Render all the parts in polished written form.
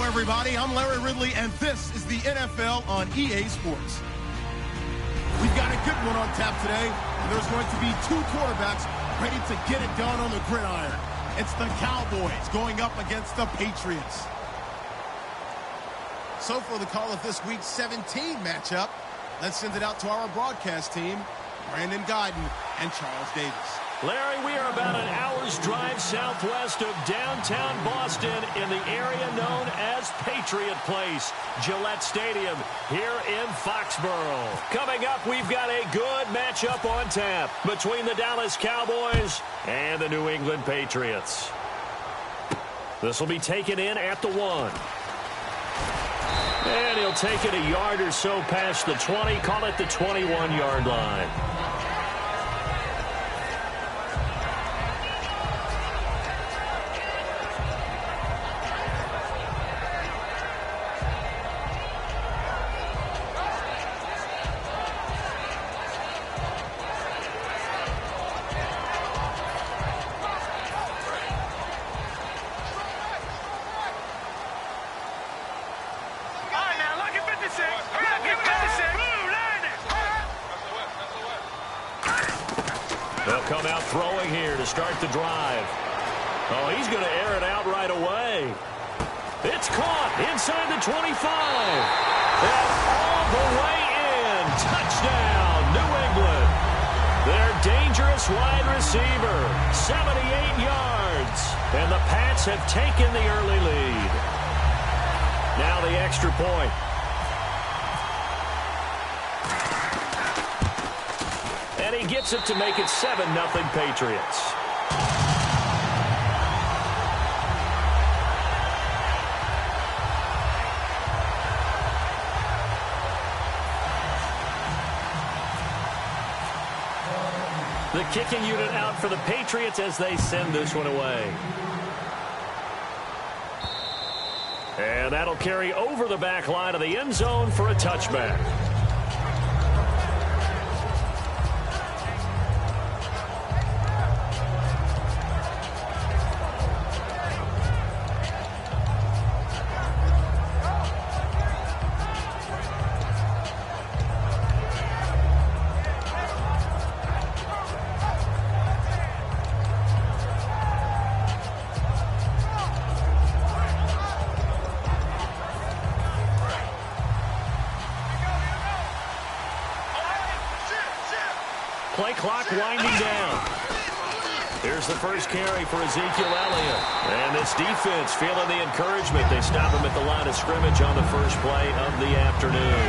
everybody. I'm Larry Ridley, and this is the NFL on EA Sports. We've got a good one on tap today, and there's going to be two quarterbacks ready to get it done on the gridiron. It's the Cowboys going up against the Patriots. So for the call of this week's 17 matchup, let's send it out to our broadcast team, Brandon Guyton and Charles Davis. Larry, we are about an hour's drive southwest of downtown Boston in the area known as Patriot Place, Gillette Stadium here in Foxborough. Coming up, we've got a good matchup on tap between the Dallas Cowboys and the New England Patriots. This will be taken in at the 1. And he'll take it a yard or so past the 20, call it the 21-yard line. They'll come out throwing here to start the drive. Oh, he's going to air it out right away. It's caught inside the 25. And all the way in. Touchdown, New England. Their dangerous wide receiver, 78 yards. And the Pats have taken the early lead. Now the extra point. And he gets it to make it 7-0 Patriots. The kicking unit out for the Patriots as they send this one away. And that'll carry over the back line of the end zone for a touchback. Play clock winding down. Here's the first carry for Ezekiel Elliott. And this defense feeling the encouragement. They stop him at the line of scrimmage on the first play of the afternoon.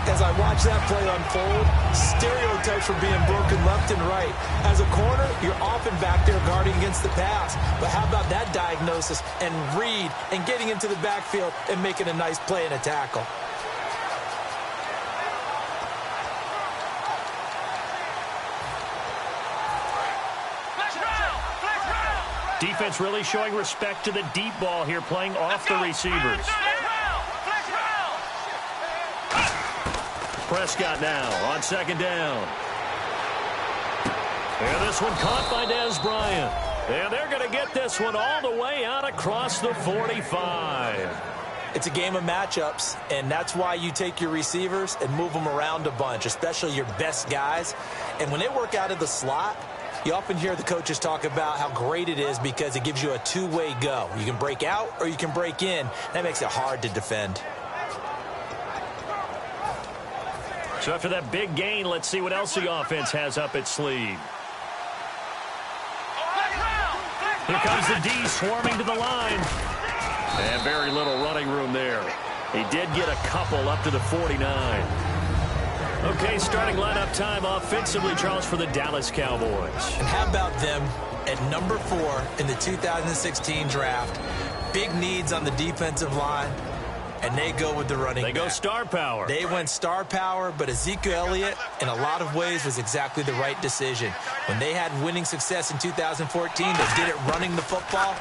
As I watch that play unfold, stereotypes are being broken left and right. As a corner, you're often back there guarding against the pass. But how about that diagnosis and read and getting into the backfield and making a nice play and a tackle? Defense really showing respect to the deep ball here, playing off the receivers. Prescott now on second down. And this one caught by Dez Bryant. And they're going to get this one all the way out across the 45. It's a game of matchups, and that's why you take your receivers and move them around a bunch, especially your best guys. And when they work out of the slot, you often hear the coaches talk about how great it is because it gives you a two-way go. You can break out or you can break in. That makes it hard to defend. So after that big gain, let's see what else the offense has up its sleeve. Here comes the D swarming to the line. And very little running room there. He did get a couple up to the 49. Okay, starting lineup time offensively, Charles, for the Dallas Cowboys. And how about them at number 4 in the 2016 draft? Big needs on the defensive line, and they go with the running back. They go star power. They went star power, but Ezekiel Elliott, in a lot of ways, was exactly the right decision. When they had winning success in 2014, they did it running the football.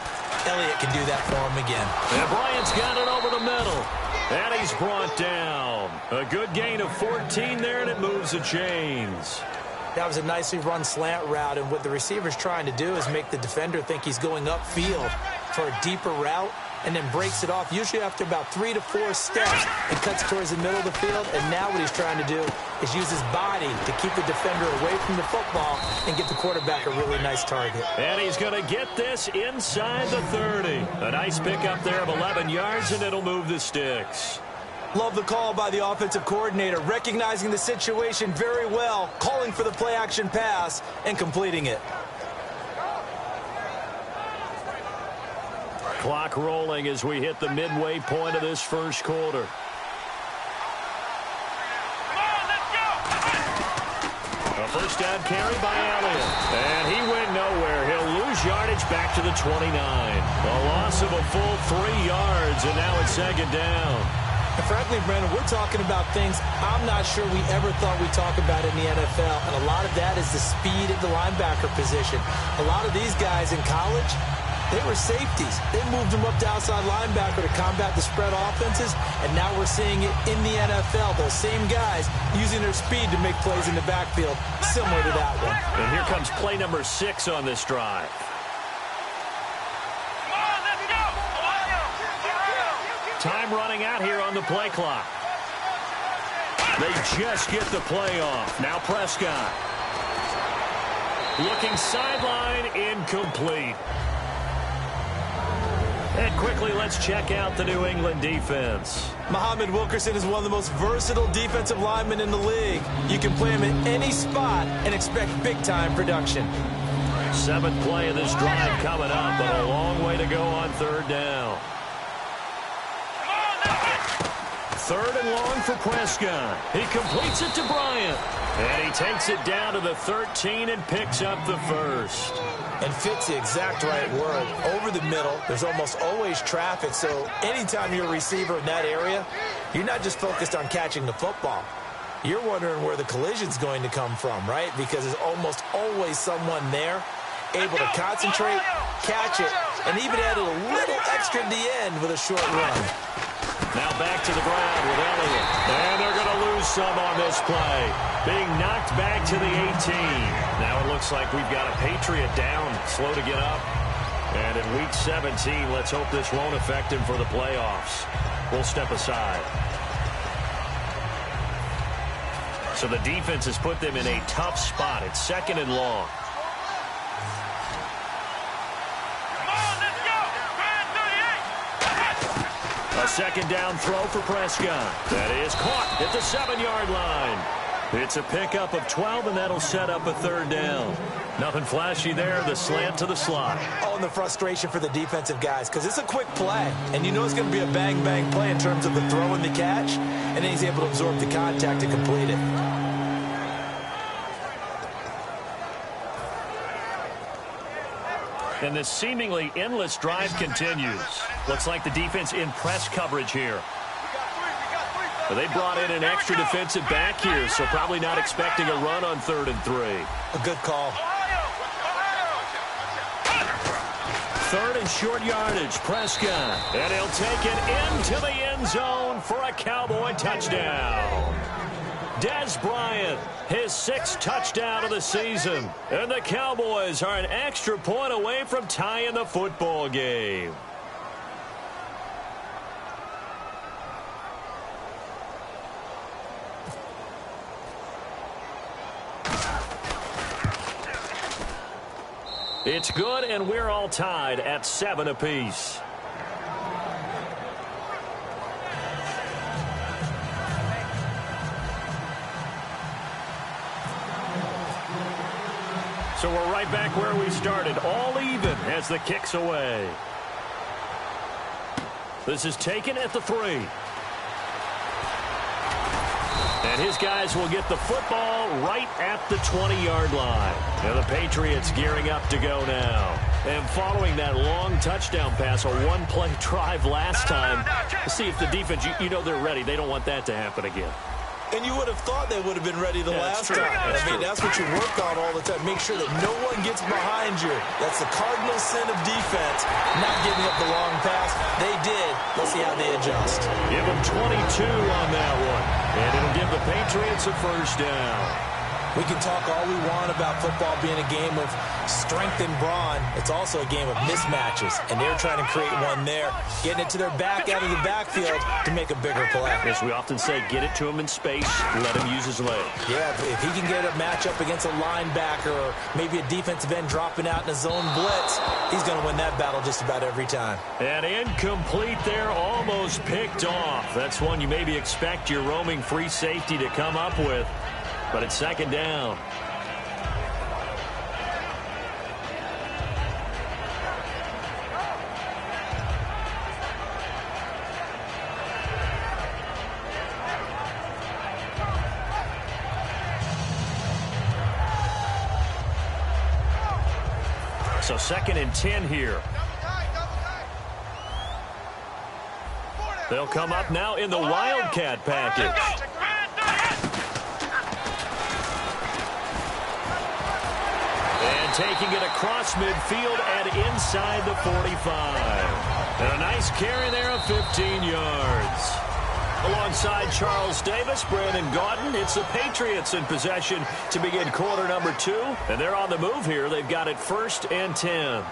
Elliott can do that for them again. And Bryant's got it over the middle. And he's brought down. A good gain of 14 there, and it moves the chains. That was a nicely run slant route, and what the receiver's trying to do is make the defender think he's going upfield for a deeper route, and then breaks it off, usually after about 3 to 4 steps, and cuts towards the middle of the field. And now what he's trying to do is use his body to keep the defender away from the football and get the quarterback a really nice target. And he's going to get this inside the 30. A nice pickup there of 11 yards, and it'll move the sticks. Love the call by the offensive coordinator, recognizing the situation very well, calling for the play-action pass, and completing it. Clock rolling as we hit the midway point of this first quarter. A first down carry by Elliott. And he went nowhere. He'll lose yardage back to the 29. A loss of a full 3 yards, and now it's second down. And frankly, Brandon, we're talking about things I'm not sure we ever thought we'd talk about in the NFL. And a lot of that is the speed at the linebacker position. A lot of these guys in college, they were safeties. They moved them up to outside linebacker to combat the spread offenses, and now we're seeing it in the NFL. Those same guys using their speed to make plays in the backfield, similar to that one. And here comes play number 6 on this drive. Time running out here on the play clock. They just get the play off. Now Prescott. Looking sideline, incomplete. And quickly, let's check out the New England defense. Muhammad Wilkerson is one of the most versatile defensive linemen in the league. You can play him at any spot and expect big-time production. 7th play of this drive coming up, but a long way to go on third down. 3rd and long for Prescott. He completes it to Bryant. And he takes it down to the 13 and picks up the first. And fits the exact right word. Over the middle, there's almost always traffic, so anytime you're a receiver in that area, you're not just focused on catching the football. You're wondering where the collision's going to come from, right? Because there's almost always someone there able to concentrate, catch it, and even add a little extra at the end with a short run. Now back to the ground with Elliott. And they're going to lose some on this play. Being knocked back to the 18. Now it looks like we've got a Patriot down, slow to get up. And in week 17, let's hope this won't affect him for the playoffs. We'll step aside. So the defense has put them in a tough spot. It's 2nd and long. A 2nd down throw for Prescott. That is caught at the 7-yard line. It's a pickup of 12, and that'll set up a 3rd down. Nothing flashy there, the slant to the slot. Oh, and the frustration for the defensive guys, because it's a quick play. And you know it's going to be a bang-bang play in terms of the throw and the catch. And then he's able to absorb the contact to complete it. And this seemingly endless drive continues. Looks like the defense in press coverage here. They brought in an extra defensive back here, so probably not expecting a run on 3rd and 3. A good call. 3rd and short yardage, Prescott. And he'll take it into the end zone for a Cowboy touchdown. Dez Bryant, his 6th touchdown of the season. And the Cowboys are an extra point away from tying the football game. It's good, and we're all tied at 7 apiece. So we're right back where we started, all even as the kick's away. This is taken at the 3. And his guys will get the football right at the 20-yard line. And the Patriots gearing up to go now. And following that long touchdown pass, a one-play drive last time, to see if the defense, you know they're ready. They don't want that to happen again. And you would have thought they would have been ready the last time. That's what you work on all the time. Make sure that no one gets behind you. That's the cardinal sin of defense, not giving up the long pass. They did. Let's see how they adjust. Give them 22 on that one. And it'll give the Patriots a first down. We can talk all we want about football being a game of strength and brawn. It's also a game of mismatches, and they're trying to create one there, getting it to their back out of the backfield to make a bigger play. As we often say, get it to him in space, let him use his legs. Yeah, if he can get a matchup against a linebacker or maybe a defensive end dropping out in a zone blitz, he's going to win that battle just about every time. And incomplete there, almost picked off. That's one you maybe expect your roaming free safety to come up with. But it's second down. So 2nd and 10 here. They'll come up now in the Wildcat package. And taking it across midfield and inside the 45. And a nice carry there of 15 yards. Alongside Charles Davis, Brandon Gaudin, it's the Patriots in possession to begin quarter number 2. And they're on the move here. They've got it 1st and 10.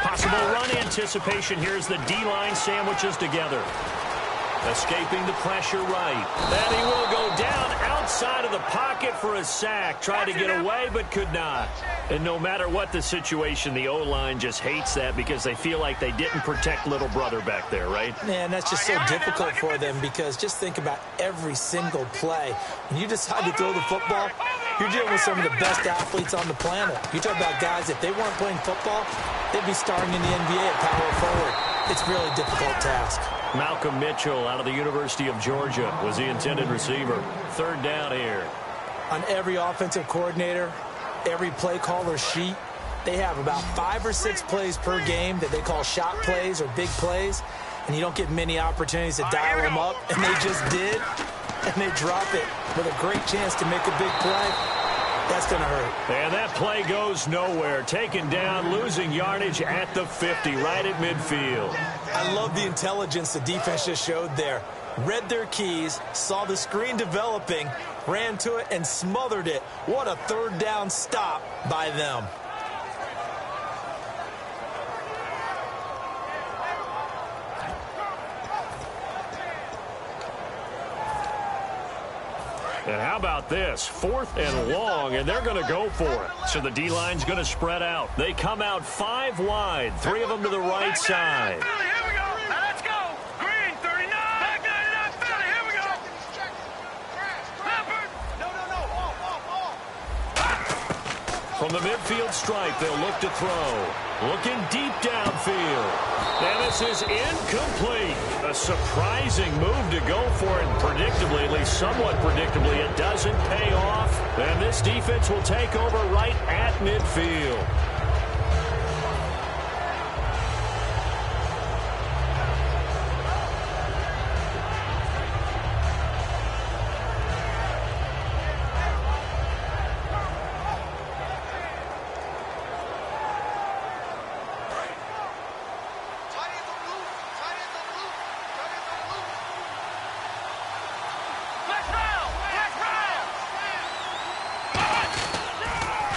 Possible run anticipation. Here's the D-line sandwiches together. Escaping the pressure right. And he will go down outside of the pocket for a sack. Tried to get away, but could not. And no matter what the situation, the O-line just hates that because they feel like they didn't protect little brother back there, right? Man, that's just so difficult for them because just think about every single play. When you decide to throw the football, you're dealing with some of the best athletes on the planet. You talk about guys, if they weren't playing football, they'd be starting in the NBA at power forward. It's a really difficult task. Malcolm Mitchell out of the University of Georgia was the intended receiver. 3rd down here. On every offensive coordinator, every play caller sheet, they have about 5 or 6 plays per game that they call shot plays or big plays, and you don't get many opportunities to dial them up, and they just did, and they drop it with a great chance to make a big play. That's going to hurt. And that play goes nowhere. Taken down, losing yardage at the 50, right at midfield. I love the intelligence the defense just showed there. Read their keys, saw the screen developing, ran to it, and smothered it. What a 3rd down stop by them. And how about this? 4th and long, and they're going to go for it. So the D-line's going to spread out. They come out 5 wide, 3 of them to the right side. Here we go. Now let's go. Green, 39. Back 99, Philly. Here we go. Leopard. No. From the midfield stripe, they'll look to throw. Looking deep downfield. And this is incomplete. A surprising move to go for it predictably, at least somewhat predictably. It doesn't pay off. And this defense will take over right at midfield.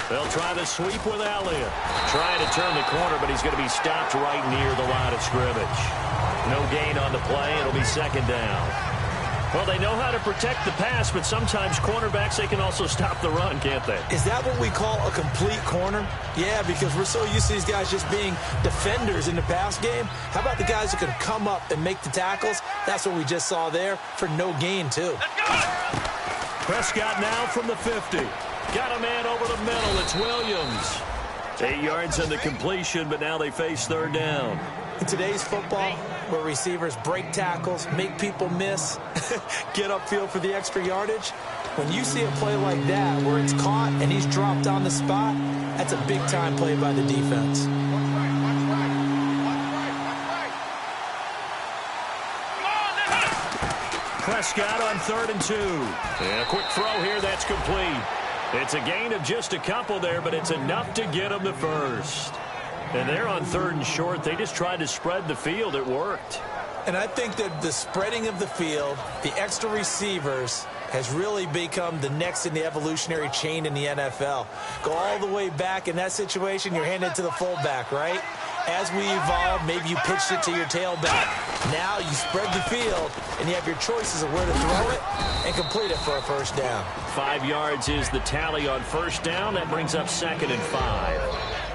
They'll try the sweep with Elliott. Trying to turn the corner, but he's going to be stopped right near the line of scrimmage. No gain on the play. It'll be 2nd down. Well, they know how to protect the pass, but sometimes cornerbacks, they can also stop the run, can't they? Is that what we call a complete corner? Yeah, because we're so used to these guys just being defenders in the pass game. How about the guys who can come up and make the tackles? That's what we just saw there for no gain, too. Prescott now from the 50. Got a man over the middle. It's Williams. 8 yards on the completion, but now they face 3rd down. In today's football, where receivers break tackles, make people miss, get upfield for the extra yardage, when you see a play like that where it's caught and he's dropped on the spot, that's a big-time play by the defense. Prescott on 3rd and 2. And a quick throw here, that's complete. It's a gain of just a couple there, but it's enough to get them the first. And they're on 3rd and short. They just tried to spread the field. It worked. And I think that the spreading of the field, the extra receivers, has really become the next in the evolutionary chain in the NFL. Go all the way back in that situation, you're handed to the fullback, right? As we evolve, maybe you pitched it to your tailback. Now you spread the field, and you have your choices of where to throw it and complete it for a first down. 5 yards is the tally on first down. That brings up 2nd and 5.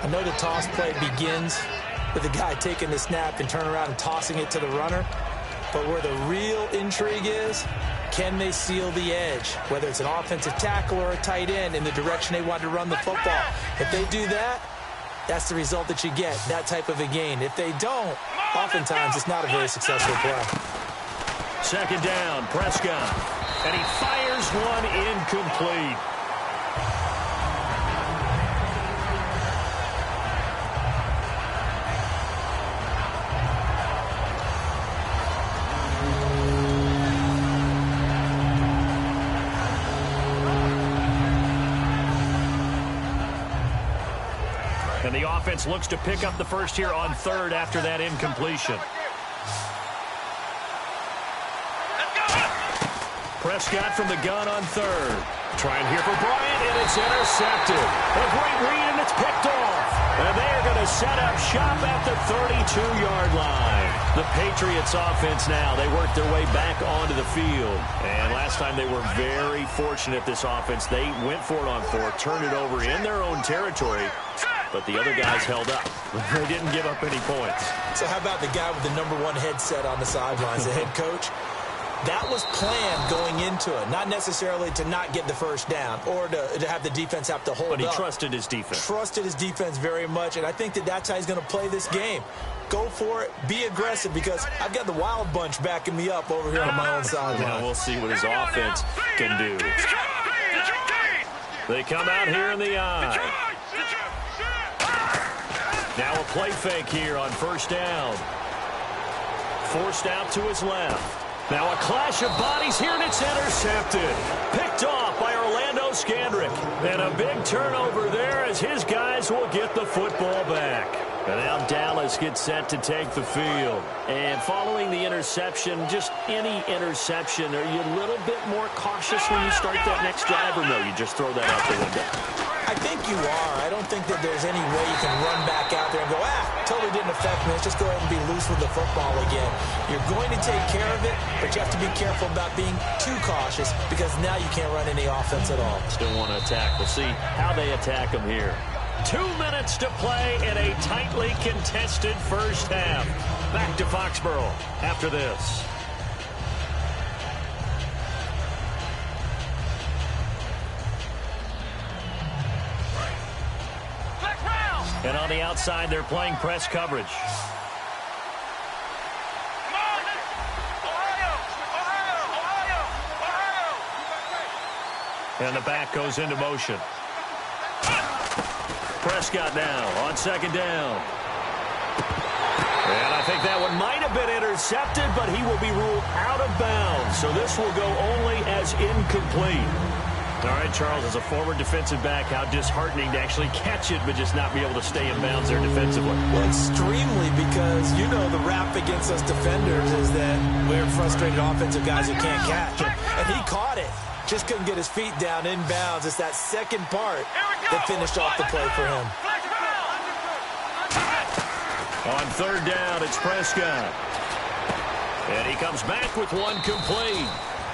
I know the toss play begins with the guy taking the snap and turning around and tossing it to the runner. But where the real intrigue is, can they seal the edge? Whether it's an offensive tackle or a tight end in the direction they want to run the football. If they do that, that's the result that you get, that type of a gain. If they don't, oftentimes it's not a very successful play. 2nd down, Prescott. And he fires one incomplete. And the offense looks to pick up the first here on 3rd after that incompletion. Prescott from the gun on 3rd. Trying here for Bryant, and it's intercepted. A great read, and it's picked off. And they are going to set up shop at the 32-yard line. The Patriots offense now, they work their way back onto the field. And last time they were very fortunate, this offense. They went for it on 4th, turned it over in their own territory. But the other guys held up. They didn't give up any points. So how about the guy with the #1 headset on the sidelines, the head coach? That was planned going into it, not necessarily to not get the first down or to have the defense have to hold up. But he trusted his defense. Trusted his defense very much, and I think that that's how he's going to play this game. Go for it. Be aggressive, because I've got the wild bunch backing me up over here on my own sideline. Now we'll see what his offense can do. They come out here in the eye. Now a play fake here on first down. Forced out to his left. Now a clash of bodies here, and it's intercepted. Picked off by Orlando Scandrick. And a big turnover there as his guys will get the football back. And now Dallas gets set to take the field. And following the interception, just any interception, are you a little bit more cautious when you start that next drive, or no, you just throw that out the window? I think you are. I don't think that there's any way you can run back out there and go, totally didn't affect me. Let's just go ahead and be loose with the football again. You're going to take care of it, but you have to be careful about being too cautious, because now you can't run any offense at all. Still want to attack. We'll see how they attack them here. 2 minutes to play in a tightly contested first half. Back to Foxborough after this. And on the outside, they're playing press coverage. And the back goes into motion. Prescott now on 2nd down. And I think that one might have been intercepted, but he will be ruled out of bounds. So this will go only as incomplete. All right, Charles, as a former defensive back, how disheartening to actually catch it, but just not be able to stay in bounds there defensively. Well, extremely, because you know the rap against us defenders is that we're frustrated offensive guys who can't catch. And he caught it. Just couldn't get his feet down in bounds. It's that second part that finished off the play for him. On 3rd down, it's Prescott. And he comes back with one complete.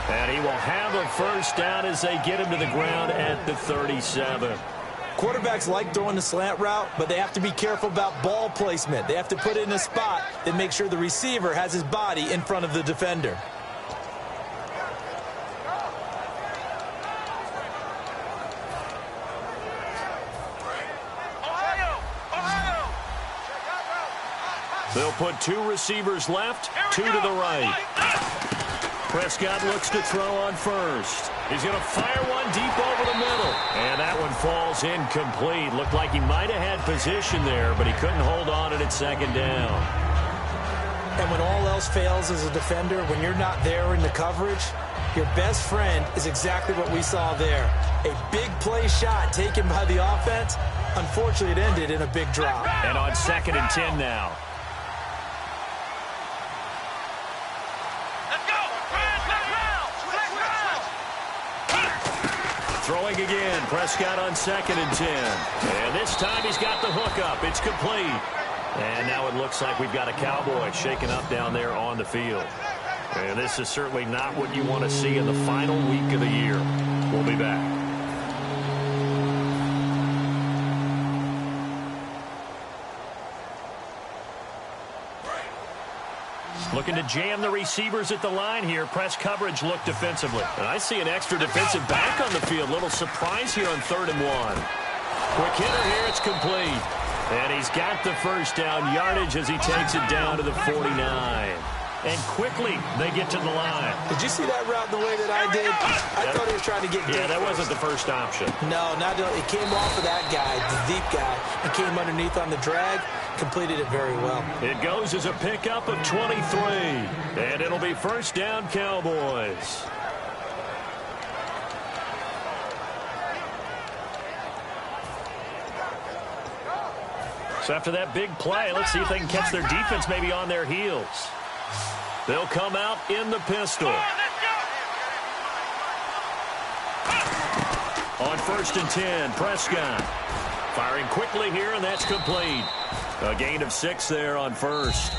And he will have a first down as they get him to the ground at the 37. Quarterbacks like throwing the slant route, but they have to be careful about ball placement. They have to put it in a spot that makes sure the receiver has his body in front of the defender. They'll put 2 receivers left, 2 to the right. Prescott looks to throw on first. He's going to fire one deep over the middle. And that one falls incomplete. Looked like he might have had position there, but he couldn't hold on it at 2nd down. And when all else fails as a defender, when you're not there in the coverage, your best friend is exactly what we saw there. A big play shot taken by the offense. Unfortunately, it ended in a big drop. And on 2nd and 10 now. Let's go. Throwing again. Prescott on 2nd and 10. And this time he's got the hook up. It's complete. And now it looks like we've got a Cowboy shaken up down there on the field. And this is certainly not what you want to see in the final week of the year. We'll be back. Looking to jam the receivers at the line here. Press coverage look defensively. And I see an extra defensive back on the field. Little surprise here on 3rd and 1. Quick hitter here. It's complete. And he's got the first down yardage as he takes it down to the 49. And quickly, they get to the line. Did you see that route the way that I did? I thought he was trying to get deep. Yeah, that wasn't the first option. No, it came off of that guy, the deep guy, and came underneath on the drag, completed it very well. It goes as a pickup of 23. And it'll be first down, Cowboys. So after that big play, let's see if they can catch their defense maybe on their heels. They'll come out in the pistol. On 1st and 10, Prescott. Firing quickly here, and that's complete. A gain of 6 there on 1st.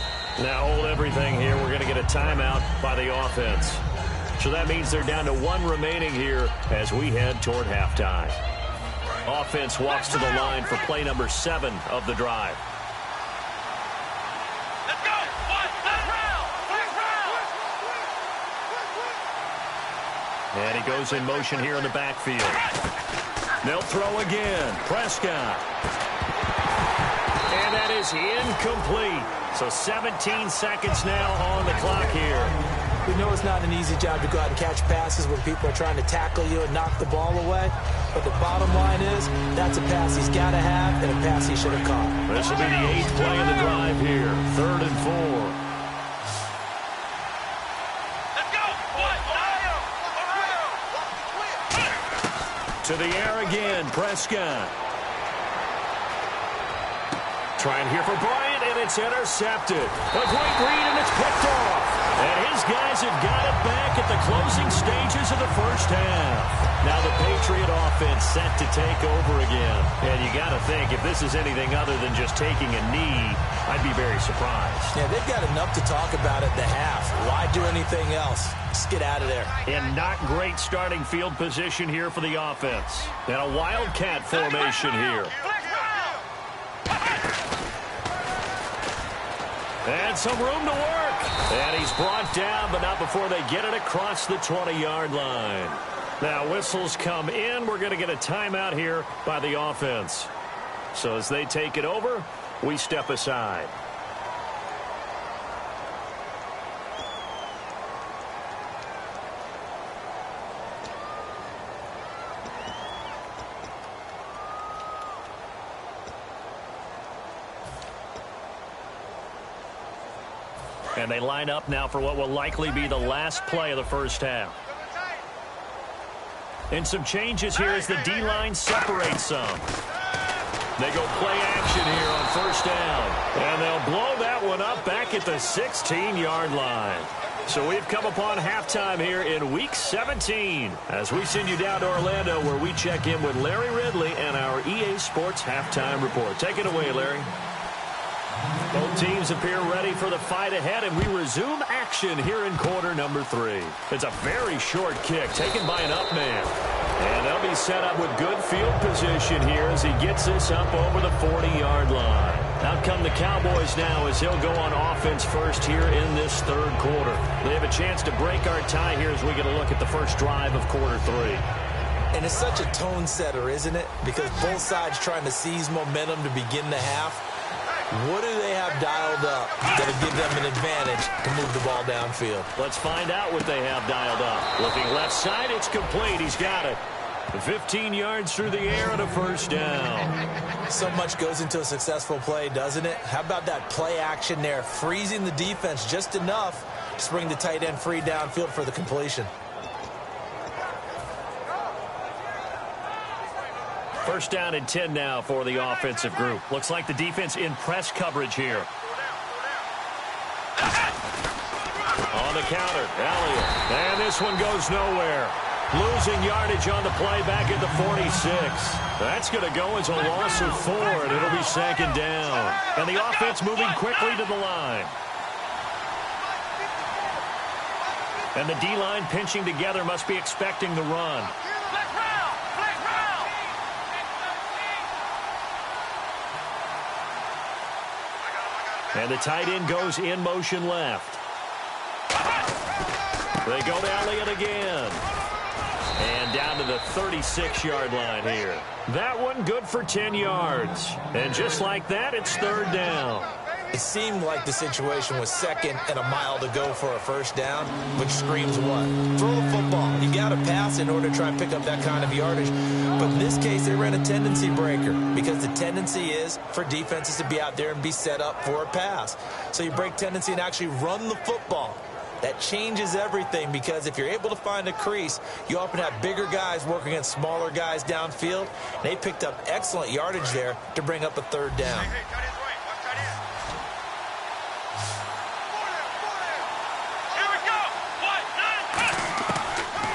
Now hold everything here. We're going to get a timeout by the offense. So that means they're down to 1 remaining here as we head toward halftime. Offense walks to the line for play number 7 of the drive. Let's go. And he goes in motion here in the backfield. They'll throw again. Prescott. And that is incomplete. So 17 seconds now on the clock here. We know it's not an easy job to go out and catch passes when people are trying to tackle you and knock the ball away. But the bottom line is, that's a pass he's got to have and a pass he should have caught. This will be the 8th play of the drive here. 3rd and 4. Let's go. To the air again, Prescott. Trying here for Bryant, and it's intercepted. A great read, and it's picked off. And his guys have got it back at the closing stages of the first half. Now the Patriot offense set to take over again. And you got to think, if this is anything other than just taking a knee, I'd be very surprised. Yeah, they've got enough to talk about at the half. Why do anything else? Just get out of there. And not great starting field position here for the offense. And a wildcat formation here. And some room to work. And he's brought down, but not before they get it across the 20-yard line. Now, whistles come in. We're going to get a timeout here by the offense. So as they take it over, we step aside. And they line up now for what will likely be the last play of the first half. And some changes here as the D-line separates some. They go play action here on first down. And they'll blow that one up back at the 16-yard line. So we've come upon halftime here in Week 17 as we send you down to Orlando where we check in with Larry Ridley and our EA Sports Halftime Report. Take it away, Larry. Both teams appear ready for the fight ahead, and we resume action here in quarter number 3. It's a very short kick taken by an up man. And they'll be set up with good field position here as he gets this up over the 40-yard line. Out come the Cowboys now as he'll go on offense first here in this third quarter. They have a chance to break our tie here as we get a look at the first drive of quarter 3. And it's such a tone setter, isn't it? Because both sides trying to seize momentum to begin the half. What do they have dialed up that'll give them an advantage to move the ball downfield? Let's find out what they have dialed up. Looking left side, it's complete. He's got it. 15 yards through the air and a first down. So much goes into a successful play, doesn't it? How about that play action there, freezing the defense just enough to bring the tight end free downfield for the completion. First down and 10 now for the offensive group. Looks like the defense in press coverage here. On the counter, Elliott. And this one goes nowhere. Losing yardage on the play back at the 46. That's going to go as a loss of 4, and it'll be second down. And the offense moving quickly to the line. And the D-line pinching together, must be expecting the run. And the tight end goes in motion left. They go to Elliott again. And down to the 36-yard line here. That one good for 10 yards. And just like that, it's third down. It seemed like the situation was second and a mile to go for a first down, which screams what? Throw the football. You got to pass in order to try and pick up that kind of yardage. But in this case, they ran a tendency breaker because the tendency is for defenses to be out there and be set up for a pass. So you break tendency and actually run the football. That changes everything because if you're able to find a crease, you often have bigger guys working against smaller guys downfield. They picked up excellent yardage there to bring up a third down.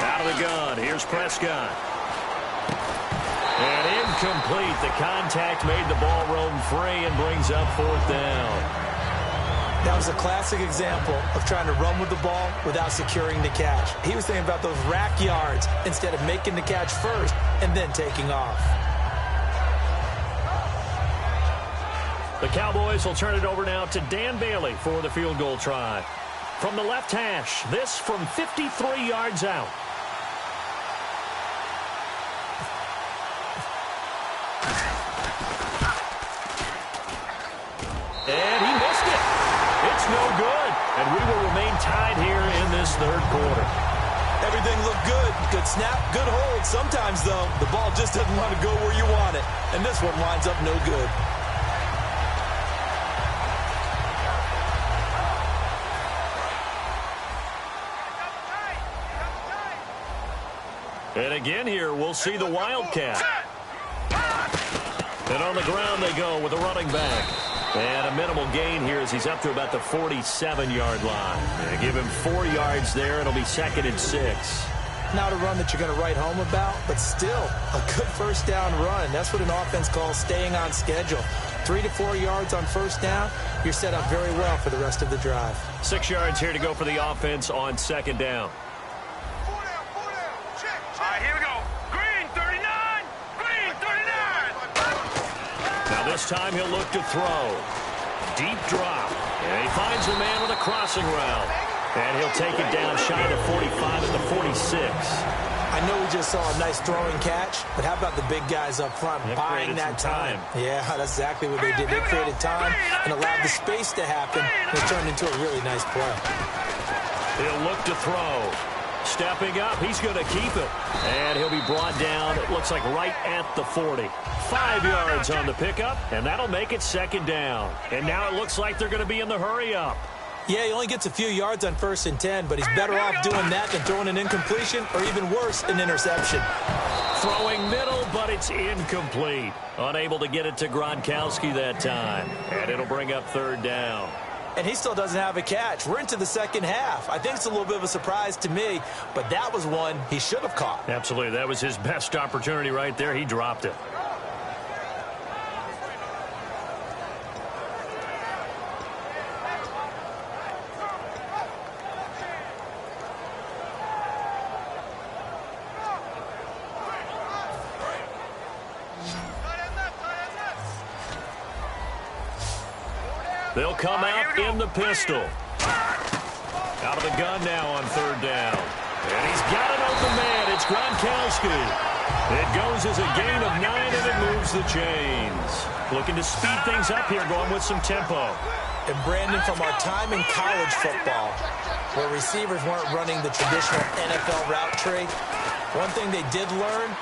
Out of the gun, here's Prescott. And incomplete. The contact made the ball roam free and brings up fourth down. That was a classic example of trying to run with the ball without securing the catch. He was thinking about those rack yards instead of making the catch first and then taking off. The Cowboys will turn it over now to Dan Bailey for the field goal try. From the left hash, this from 53 yards out. And he missed it. It's no good. And we will remain tied here in this third quarter. Everything looked good. Good snap, good hold. Sometimes, though, the ball just doesn't want to go where you want it. And this one winds up no good. And again here, we'll see the Wildcat. And on the ground they go with a running back. And a minimal gain here as he's up to about the 47-yard line. And give him 4 yards there. It'll be second and 6. Not a run that you're going to write home about, but still a good first down run. That's what an offense calls staying on schedule. 3 to 4 yards on first down. You're set up very well for the rest of the drive. 6 yards here to go for the offense on second down. This time he'll look to throw. Deep drop. And he finds a man with a crossing route. And he'll take it down shy of 45 at the 46. I know we just saw a nice throwing catch, but how about the big guys up front buying that time? Yeah, that's exactly what they did. They created time and allowed the space to happen. And it turned into a really nice play. He'll look to throw. Stepping up, he's going to keep it. And he'll be brought down, it looks like right at the 40. 5 yards on the pickup, and that'll make it second down. And now it looks like they're going to be in the hurry-up. Yeah, he only gets a few yards on 1st and 10, but he's better off doing that than throwing an incompletion or even worse, an interception. Throwing middle, but it's incomplete. Unable to get it to Gronkowski that time. And it'll bring up third down. And he still doesn't have a catch. We're into the second half. I think it's a little bit of a surprise to me, but that was one he should have caught. Absolutely. That was his best opportunity right there. He dropped it. They'll come out in the pistol. Out of the gun now on third down. And he's got an open man. It's Gronkowski. It goes as a gain of 9, and it moves the chains. Looking to speed things up here, going with some tempo. And Brandon, from our time in college football, where receivers weren't running the traditional NFL route tree, one thing they did learn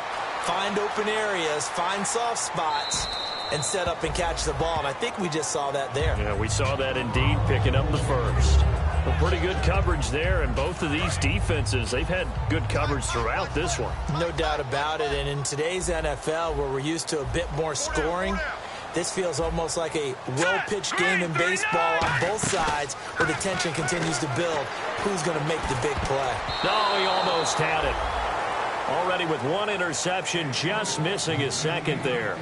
find open areas, find soft spots, and set up and catch the ball. And I think we just saw that there. Yeah, we saw that indeed, picking up the first. Well, pretty good coverage there, and both of these defenses, they've had good coverage throughout this one. No doubt about it. And in today's NFL, where we're used to a bit more scoring, this feels almost like a well-pitched game in baseball on both sides where the tension continues to build. Who's going to make the big play? No, he almost had it. Already with one interception, just missing his second there.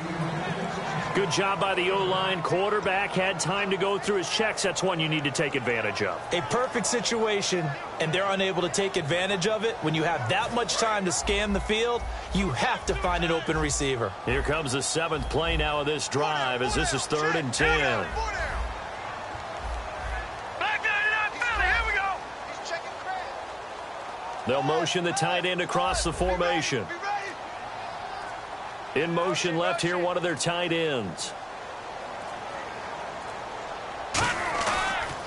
Good job by the O-line. Quarterback had time to go through his checks. That's one you need to take advantage of. A perfect situation, and they're unable to take advantage of it. When you have that much time to scan the field, you have to find an open receiver. Here comes the 7th play now of this drive as this is 3rd and 10. They'll motion the tight end across the formation. In motion left here, one of their tight ends.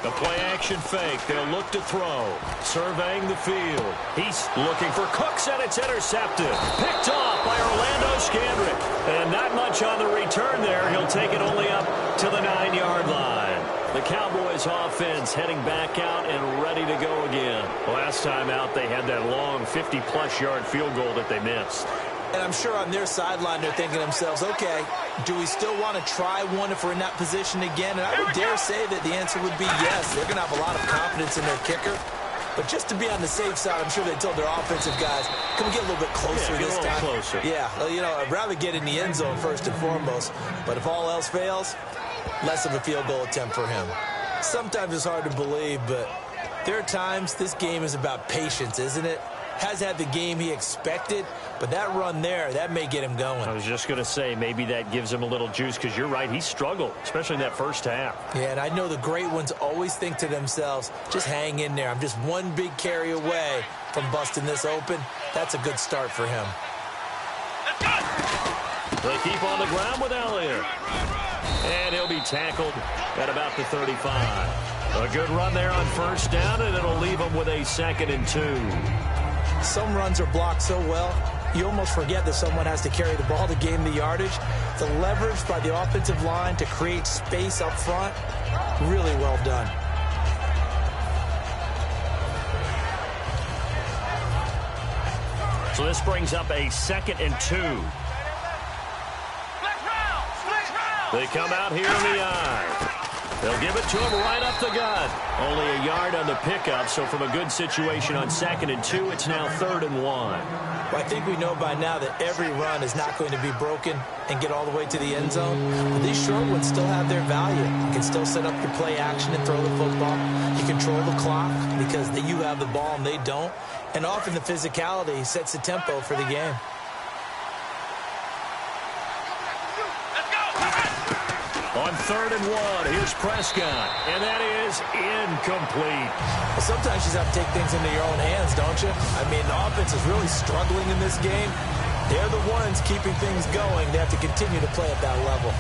The play-action fake. They'll look to throw. Surveying the field. He's looking for Cooks, and it's intercepted. Picked off by Orlando Scandrick. And not much on the return there. He'll take it only up to the 9-yard line. The Cowboys offense heading back out and ready to go again. Last time out, they had that long 50-plus yard field goal that they missed. And I'm sure on their sideline they're thinking to themselves, okay, do we still want to try one if we're in that position again? And I would dare say that the answer would be yes. They're going to have a lot of confidence in their kicker. But just to be on the safe side, I'm sure they told their offensive guys, can we get a little bit closer this time? Closer. Yeah, well, you know, I'd rather get in the end zone first and foremost. But if all else fails, less of a field goal attempt for him. Sometimes it's hard to believe, but there are times this game is about patience, isn't it? Has had the game he expected, but that run there, that may get him going. I was just going to say, maybe that gives him a little juice, because you're right, he struggled, especially in that first half. Yeah, and I know the great ones always think to themselves, just hang in there. I'm just one big carry away from busting this open. That's a good start for him. They keep on the ground with Elliott. And he'll be tackled at about the 35. A good run there on first down, and it'll leave him with a 2nd and 2. Some runs are blocked so well, you almost forget that someone has to carry the ball to gain the yardage. The leverage by the offensive line to create space up front, really well done. So this brings up a 2nd and 2. They come out here in the eye. They'll give it to him right up the gut. Only a yard on the pickup, so from a good situation on 2nd and 2, it's now 3rd and 1. Well, I think we know by now that every run is not going to be broken and get all the way to the end zone. But these short ones still have their value. You can still set up your play action and throw the football. You control the clock because you have the ball and they don't. And often the physicality sets the tempo for the game. On 3rd and 1, here's Prescott, and that is incomplete. Well, sometimes you just have to take things into your own hands, don't you? I mean, the offense is really struggling in this game. They're the ones keeping things going. They have to continue to play at that level.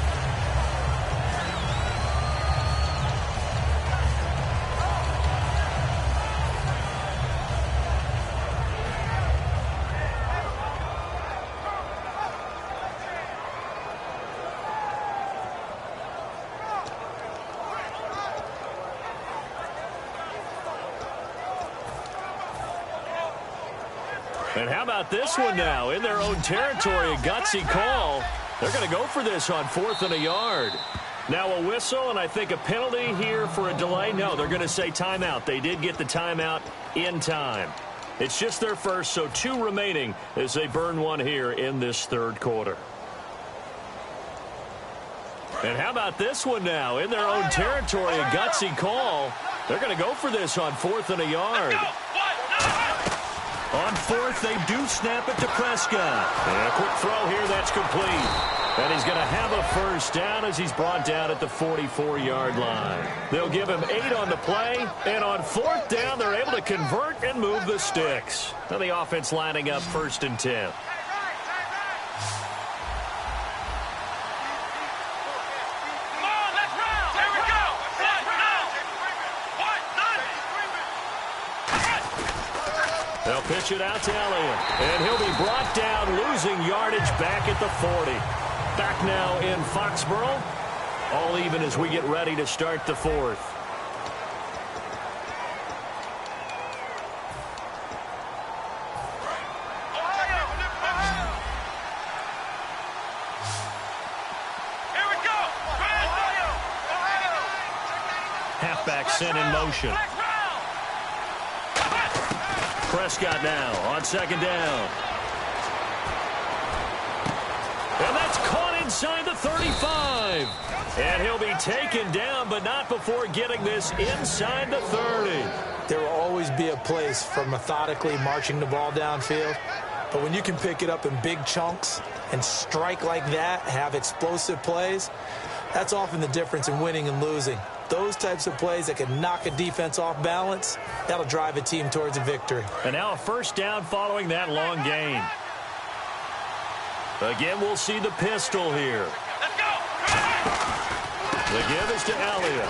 And how about this one now? In their own territory, a gutsy call. They're going to go for this on 4th and a yard. Now a whistle, and I think a penalty here for a delay. No, they're going to say timeout. They did get the timeout in time. It's just their first, so 2 remaining as they burn one here in this 3rd quarter. And how about this one now? In their own territory, a gutsy call. They're going to go for this on 4th and a yard. On 4th, they do snap it to Prescott. And a quick throw here, that's complete. And he's going to have a first down as he's brought down at the 44-yard line. They'll give him 8 on the play, and on 4th down, they're able to convert and move the sticks. Now the offense lining up 1st and 10. They'll pitch it out to Elliott, and he'll be brought down, losing yardage back at the 40. Back now in Foxborough, all even as we get ready to start the fourth. Halfback sent in motion. Prescott now on second down. And that's caught inside the 35. And he'll be taken down, but not before getting this inside the 30. There will always be a place for methodically marching the ball downfield. But when you can pick it up in big chunks and strike like that, have explosive plays, that's often the difference in winning and losing. Those types of plays that can knock a defense off balance, that'll drive a team towards a victory. And now a first down following that long gain. Again, we'll see the pistol here. Let's go. The give is to Elliott.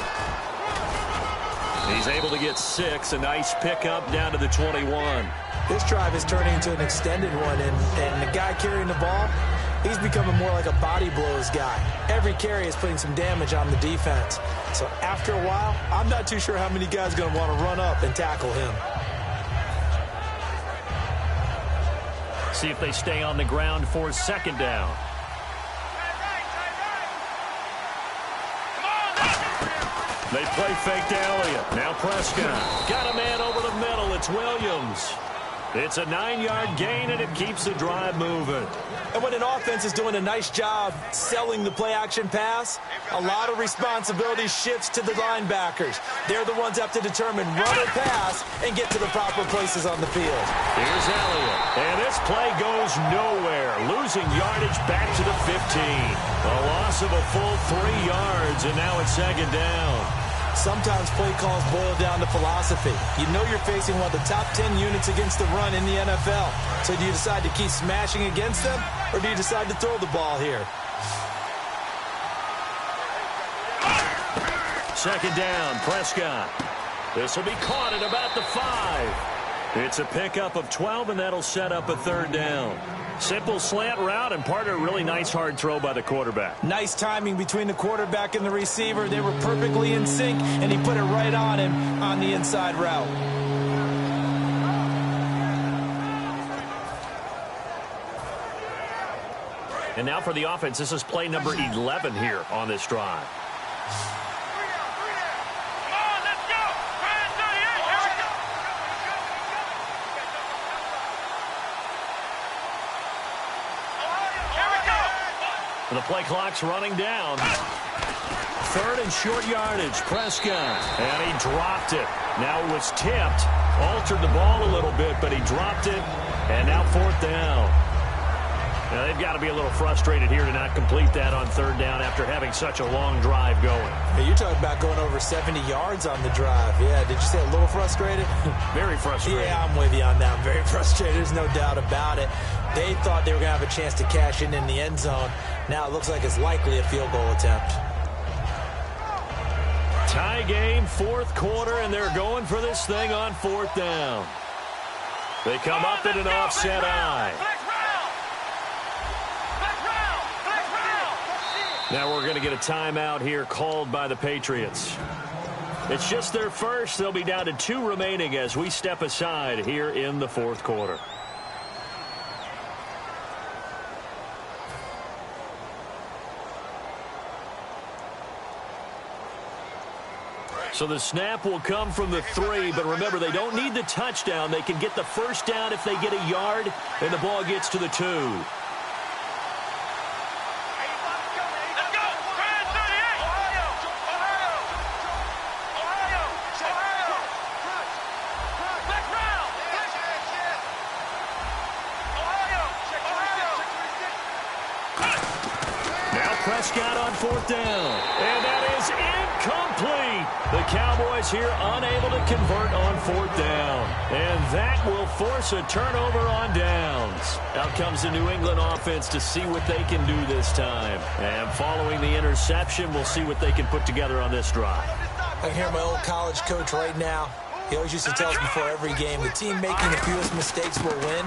He's able to get 6. A nice pickup down to the 21. This drive is turning into an extended one, and the guy carrying the ball, he's becoming more like a body blows guy. Every carry is putting some damage on the defense. So after a while, I'm not too sure how many guys are going to want to run up and tackle him. See if they stay on the ground for second down. They play fake to Elliott. Now Prescott. Got a man over the middle. It's Williams. It's a 9-yard gain, and it keeps the drive moving. And when an offense is doing a nice job selling the play-action pass, a lot of responsibility shifts to the linebackers. They're the ones that have to determine run or pass and get to the proper places on the field. Here's Elliott. And this play goes nowhere, losing yardage back to the 15. A loss of a full 3 yards, and now it's second down. Sometimes play calls boil down to philosophy. You know you're facing one of the top 10 units against the run in the NFL. So do you decide to keep smashing against them, or do you decide to throw the ball here? Second down, Prescott. This will be caught at about the 5. It's a pickup of 12, and that'll set up a third down. Simple slant route, and part of a really nice hard throw by the quarterback. Nice timing between the quarterback and the receiver. They were perfectly in sync, and he put it right on him on the inside route. And now for the offense, this is play number 11 here on this drive. The play clock's running down. Third and short yardage, Prescott. And he dropped it. Now it was tipped. Altered the ball a little bit, but he dropped it. And now fourth down. Now they've got to be a little frustrated here to not complete that on third down after having such a long drive going. Hey, you're talking about going over 70 yards on the drive. Yeah, did you say a little frustrated? Very frustrated. Yeah, I'm with you on that. I'm very frustrated. There's no doubt about it. They thought they were going to have a chance to cash in the end zone. Now it looks like it's likely a field goal attempt. Tie game, fourth quarter, and they're going for this thing on fourth down. They come up in an offset eye. Now we're going to get a timeout here called by the Patriots. It's just their first. They'll be down to 2 remaining as we step aside here in the fourth quarter. So the snap will come from the 3, but remember, they don't need the touchdown. They can get the first down if they get a yard, and the ball gets to the 2. Prescott on fourth down, and that is incomplete. The Cowboys here unable to convert on fourth down, and that will force a turnover on downs. Out comes the New England offense to see what they can do this time, and following the interception, we'll see what they can put together on this drive. I can hear my old college coach right now. He always used to tell us before every game, the team making the fewest mistakes will win.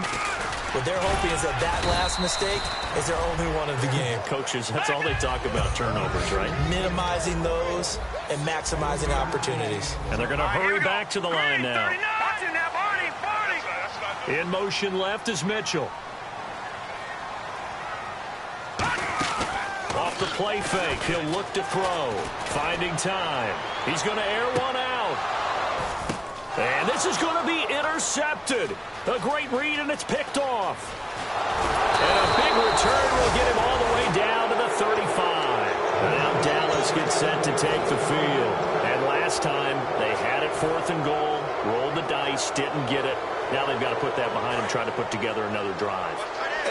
What they're hoping is that last mistake is their only one of the game. Coaches, that's all they talk about, turnovers, right? Minimizing those and maximizing opportunities. And they're going to hurry back to the line now. In motion left is Mitchell. Off the play fake, he'll look to throw. Finding time. He's going to air one out. And this is going to be intercepted. A great read, and it's picked off. And a big return will get him all the way down to the 35. Now Dallas gets set to take the field. And last time, they had it 4th and goal, rolled the dice, didn't get it. Now they've got to put that behind them, trying to put together another drive.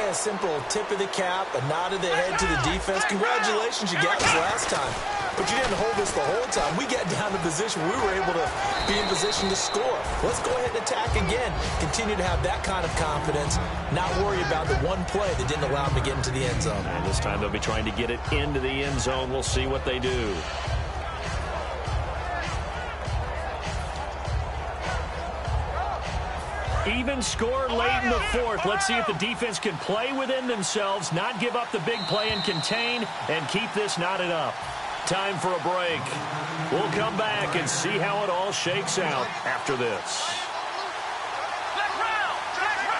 A simple tip of the cap, a nod of the head to the defense. Congratulations, you got us last time. But you didn't hold us the whole time. We got down to position we were able to be in position to score. Let's go ahead and attack again. Continue to have that kind of confidence, not worry about the one play that didn't allow them to get into the end zone. And this time they'll be trying to get it into the end zone. We'll see what they do. Even score late in the 4th. Let's see if the defense can play within themselves, not give up the big play and contain, and keep this knotted up. Time for a break. We'll come back and see how it all shakes out after this.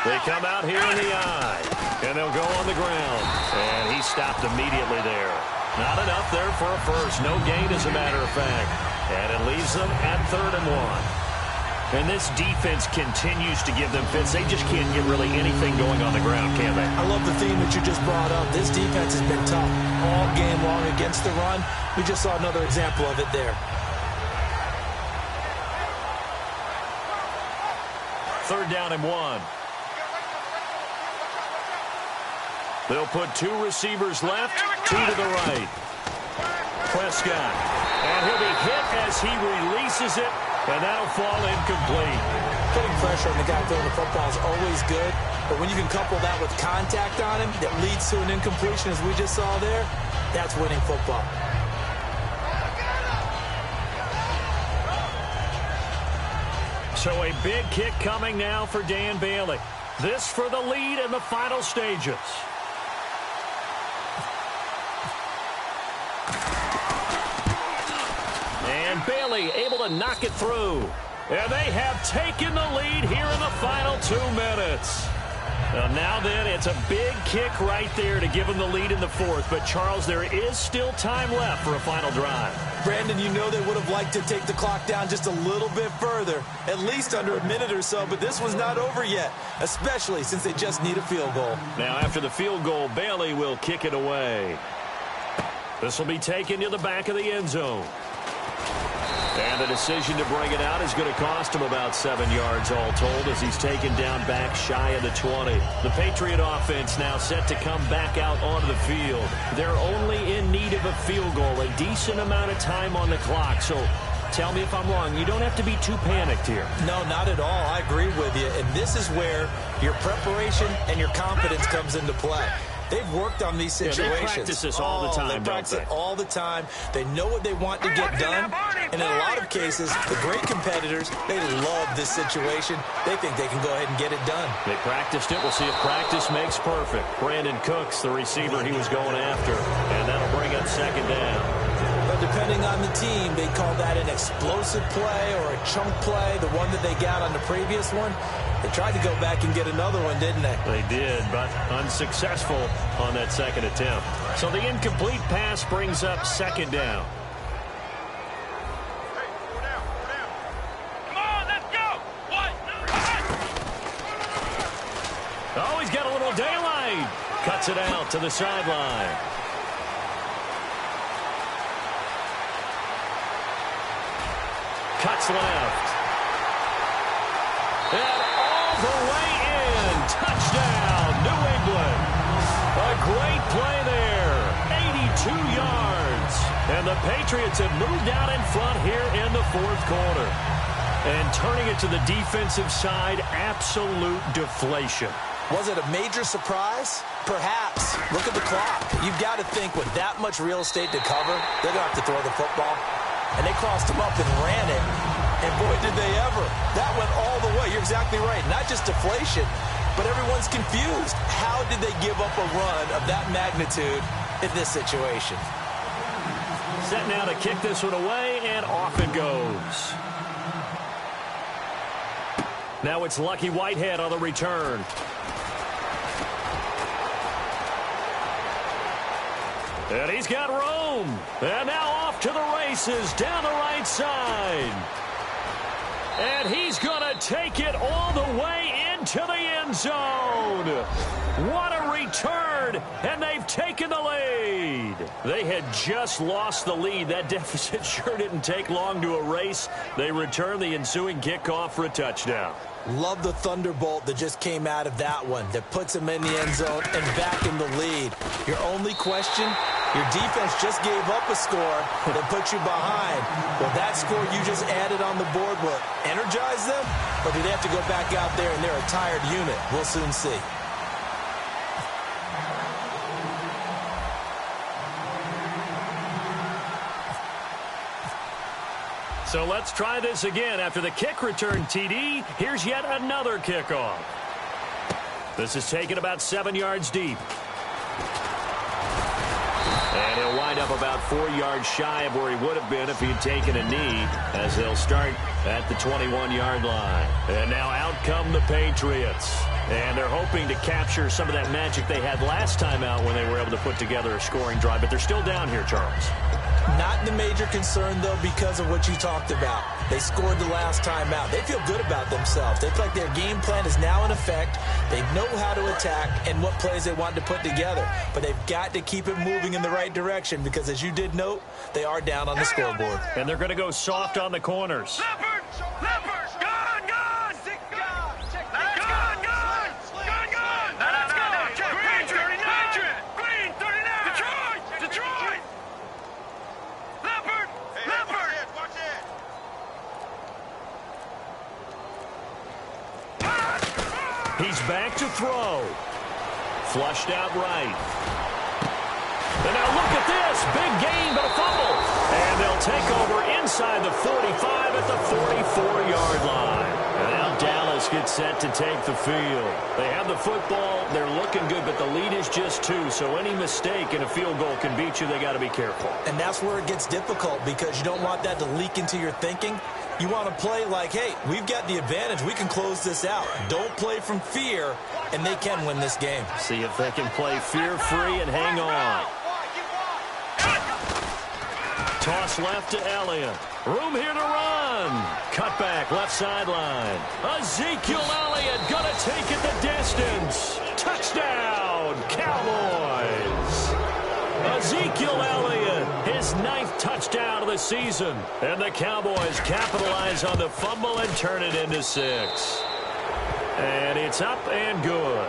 They come out here in the eye, and they'll go on the ground. And he stopped immediately there. Not enough there for a first. No gain, as a matter of fact. And it leaves them at 3rd and 1. And this defense continues to give them fits. They just can't get really anything going on the ground, can they? I love the theme that you just brought up. This defense has been tough all game long against the run. We just saw another example of it there. 3rd down and 1. They'll put 2 receivers left, 2 to the right. Prescott. And he'll be hit as he releases it. And that'll fall incomplete. Putting pressure on the guy throwing the football is always good, but when you can couple that with contact on him that leads to an incompletion, as we just saw there, that's winning football. So a big kick coming now for Dan Bailey. This for the lead in the final stages. And Bailey able to knock it through. And they have taken the lead here in the final 2 minutes. Now then, it's a big kick right there to give them the lead in the 4th. But, Charles, there is still time left for a final drive. Brandon, you know they would have liked to take the clock down just a little bit further, at least under a minute or so. But this one's not over yet, especially since they just need a field goal. Now, after the field goal, Bailey will kick it away. This will be taken to the back of the end zone. And the decision to bring it out is going to cost him about 7 yards all told as he's taken down back shy of the 20. The Patriot offense now set to come back out onto the field. They're only in need of a field goal, a decent amount of time on the clock. So tell me if I'm wrong. You don't have to be too panicked here. No, not at all. I agree with you. And this is where your preparation and your confidence comes into play. They've worked on these situations. They practice this all the time, They practice it all the time. They know what they want to get done. And in a lot of cases, the great competitors, they love this situation. They think they can go ahead and get it done. They practiced it. We'll see if practice makes perfect. Brandon Cooks, the receiver he was going after. And that'll bring up 2nd down. But depending on the team, they call that an explosive play or a chunk play, the one that they got on the previous one. They tried to go back and get another one, didn't they? They did, but unsuccessful on that 2nd attempt. So the incomplete pass brings up 2nd down. Come on, let's go. 1, 2, 1. Oh, he's got a little daylight. Cuts it out to the sideline. Cuts left. And all the way in. Touchdown, New England. A great play there. 82 yards. And the Patriots have moved out in front here in the 4th quarter. And turning it to the defensive side, absolute deflation. Was it a major surprise? Perhaps. Look at the clock. You've got to think with that much real estate to cover, they're going to have to throw the football. And they crossed him up and ran it. And boy, did they ever. That went all the way. You're exactly right. Not just deflation, but everyone's confused. How did they give up a run of that magnitude in this situation? Set now to kick this one away, and off it goes. Now it's Lucky Whitehead on the return. And he's got room. And now off to the races down the right side. And he's going to take it all the way into the end zone. What a return, and they've taken the lead. They had just lost the lead. That deficit sure didn't take long to erase. They return the ensuing kickoff for a touchdown. Love the thunderbolt that just came out of that one that puts them in the end zone and back in the lead. Your only question, your defense just gave up a score that put you behind. Well, that score you just added on the board will energize them, or do they have to go back out there and they're a tired unit? We'll soon see. So let's try this again. After the kick return TD, here's yet another kickoff. This is taken about 7 yards deep. And he'll wind up about 4 yards shy of where he would have been if he had taken a knee, as they'll start at the 21-yard line. And now out come the Patriots. And they're hoping to capture some of that magic they had last time out when they were able to put together a scoring drive. But they're still down here, Charles. Not the major concern, though, because of what you talked about. They scored the last time out. They feel good about themselves. They feel like their game plan is now in effect. They know how to attack and what plays they want to put together. But they've got to keep it moving in the right direction because, as you did note, they are down on the scoreboard. And they're going to go soft on the corners. Leopards! Leopards! Gun! Gun! Let's gun! Gun! Gun! Gun! Let's go! Green 39! Green 39! Detroit! Detroit! Leopard! Leopard! Watch it! He's back to throw. Flushed out right. And now look at this. Big gain, but a fumble. And they'll take over inside the 45 at the 44-yard line. And now Dallas gets set to take the field. They have the football. They're looking good, but the lead is just 2. So any mistake in a field goal can beat you. They got to be careful. And that's where it gets difficult because you don't want that to leak into your thinking. You want to play like, hey, we've got the advantage. We can close this out. Don't play from fear, and they can win this game. See if they can play fear-free and hang on. Toss left to Elliott. Room here to run. Cut back left sideline. Ezekiel Elliott gonna take it the distance. Touchdown, Cowboys. Ezekiel Elliott, his 9th touchdown of the season. And the Cowboys capitalize on the fumble and turn it into 6. And it's up and good.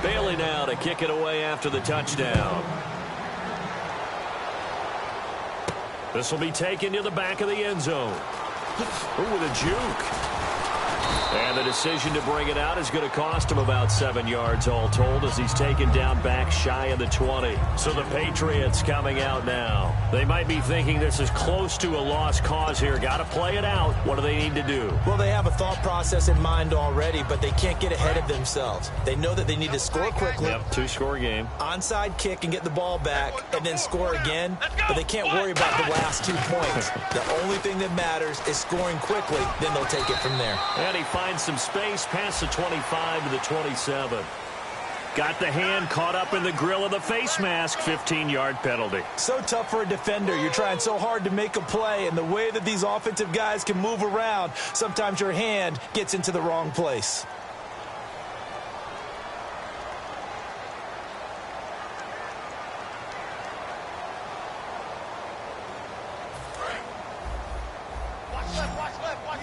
Bailey now to kick it away after the touchdown. This will be taken to the back of the end zone. Ooh, with a juke. And the decision to bring it out is going to cost him about 7 yards all told as he's taken down back shy of the 20. So the Patriots coming out now. They might be thinking this is close to a lost cause here. Got to play it out. What do they need to do? Well, they have a thought process in mind already, but they can't get ahead of themselves. They know that they need to score quickly. Yep, 2-score game. Onside kick and get the ball back and then score again, but they can't worry about the last 2 points. The only thing that matters is scoring quickly, then they'll take it from there. And he finds some space past the 25 to the 27. Got the hand caught up in the grill of the face mask. 15-yard penalty. So tough for a defender. You're trying so hard to make a play, and the way that these offensive guys can move around, sometimes your hand gets into the wrong place.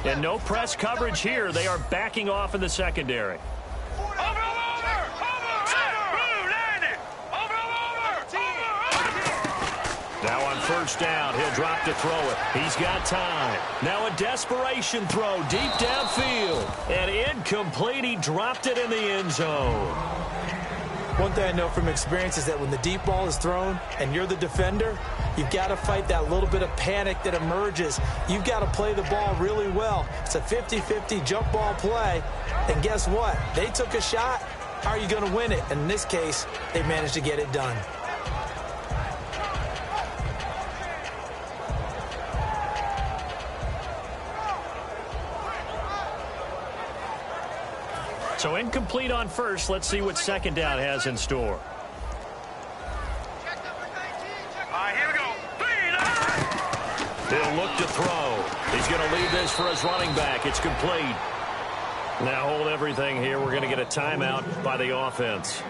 And no press coverage here. They are backing off in the secondary. Now on first down. He'll drop to throw it. He's got time. Now a desperation throw deep downfield. And incomplete. He dropped it in the end zone. One thing I know from experience is that when the deep ball is thrown and you're the defender, you've got to fight that little bit of panic that emerges. You've got to play the ball really well. It's a 50-50 jump ball play. And guess what? They took a shot. How are you going to win it? And in this case, they managed to get it done. So incomplete on first. Let's see what second down has in store. Here we go. He'll look to throw. He's going to leave this for his running back. It's complete. Now hold everything here. We're going to get a timeout by the offense.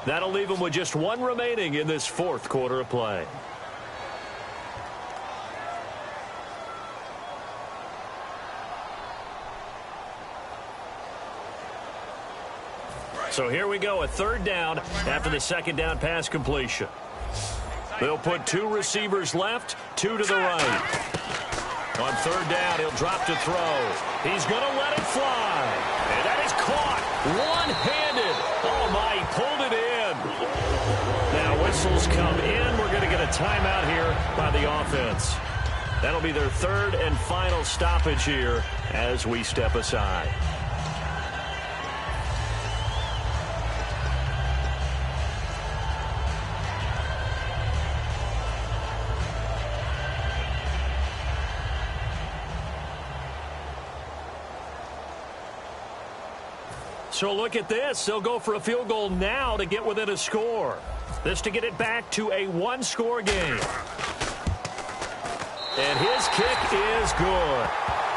That'll leave them with just one remaining in this fourth quarter of play. So here we go, a third down after the second down pass completion. They'll put two receivers left, two to the right. On third down, he'll drop to throw. He's going to let it fly. And that is caught one-handed. Oh, my, he pulled it in. Now whistles come in. We're going to get a timeout here by the offense. That'll be their third and final stoppage here as we step aside. So look at this. They'll go for a field goal now to get within a score. This to get it back to a one-score game. And his kick is good.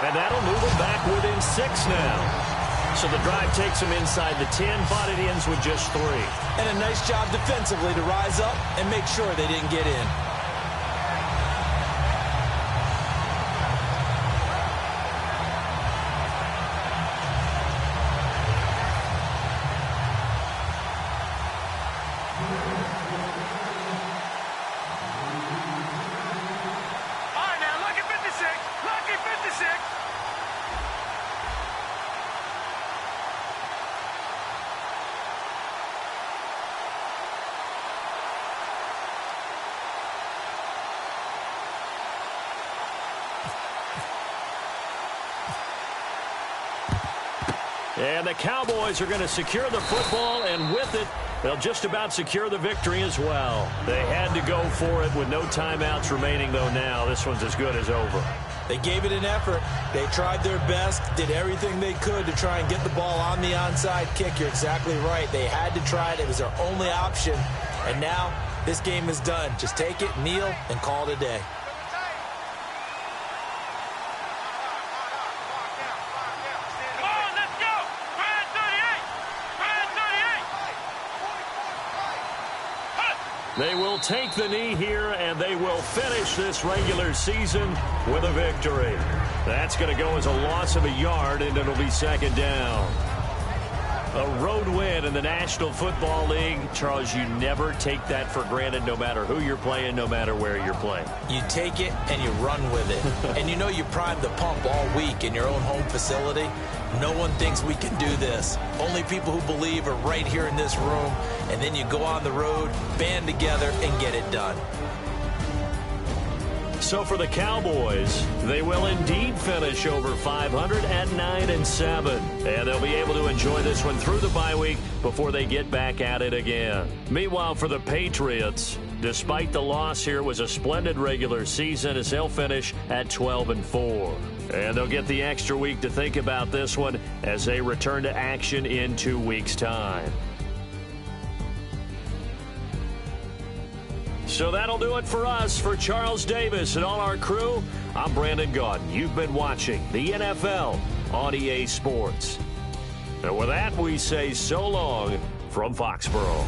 And that'll move him back within 6 now. So the drive takes him inside the 10, but it ends with just 3. And a nice job defensively to rise up and make sure they didn't get in. And the Cowboys are going to secure the football, and with it, they'll just about secure the victory as well. They had to go for it with no timeouts remaining, though now. This one's as good as over. They gave it an effort. They tried their best, did everything they could to try and get the ball on the onside kick. You're exactly right. They had to try it. It was their only option. And now this game is done. Just take it, kneel, and call it a day. They will take the knee here, and they will finish this regular season with a victory. That's going to go as a loss of a yard, and it'll be second down. A road win in the National Football League. Charles, you never take that for granted, no matter who you're playing, no matter where you're playing. You take it and you run with it. And you know you primed the pump all week in your own home facility. No one thinks we can do this. Only people who believe are right here in this room. And then you go on the road, band together, and get it done. So for the Cowboys, they will indeed finish over 500 at 9-7. And they'll be able to enjoy this one through the bye week before they get back at it again. Meanwhile, for the Patriots, despite the loss here, it was a splendid regular season as they'll finish at 12-4. And they'll get the extra week to think about this one as they return to action in 2 weeks' time. So that'll do it for us. For Charles Davis and all our crew, I'm Brandon Gaudin. You've been watching the NFL on EA Sports. And with that, we say so long from Foxborough.